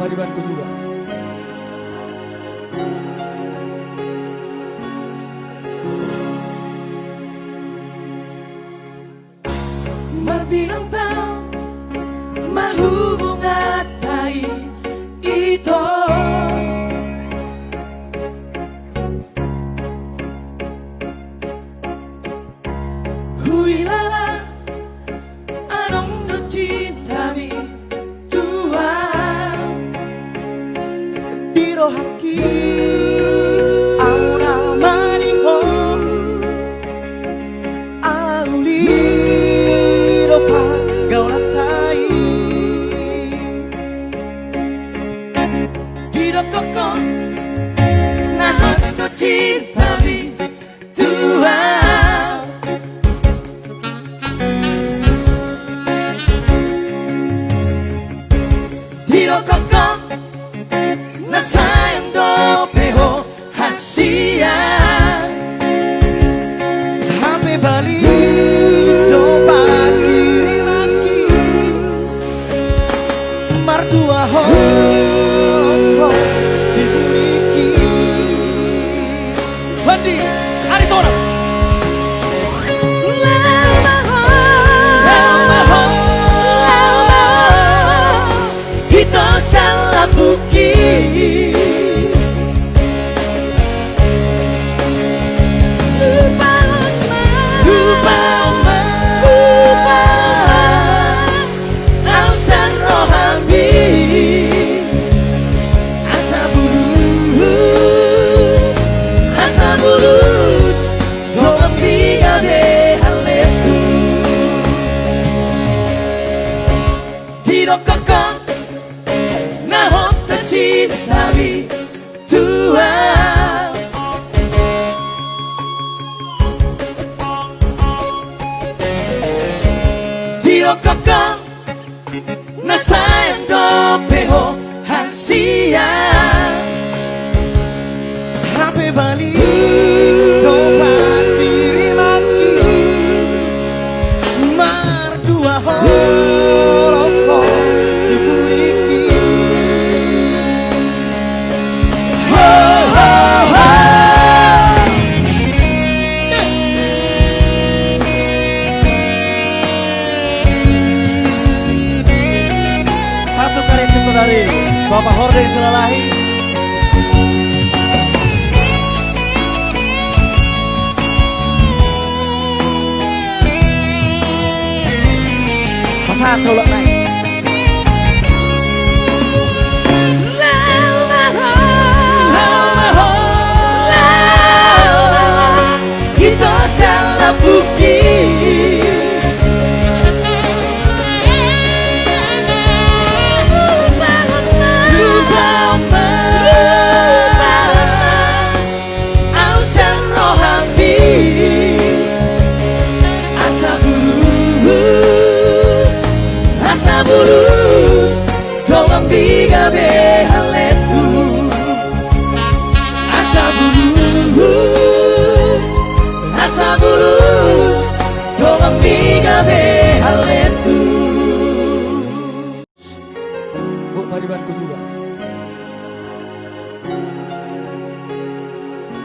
paribanku juga. Marbilang tao mahubungan tayo ito. Huilala anong nagcintami tua biro haki aura maniho auliro pa gaulatai biro koko nahon nagcintami tua. Koko na sayang do peho hasia hape bali do pagiri lagi mardua ho diburiki Wandi Aritona salah bukit lupa ausan rohami asa bulus doang biga behaletu tidak kakak nahon nagcintami tua. Tiro koko na sayang do peho hasia hape bali do patiri maki mardua holoko dibuliki. Satu karya cukup dari Bapak Hordeng Selalahi. Masa colok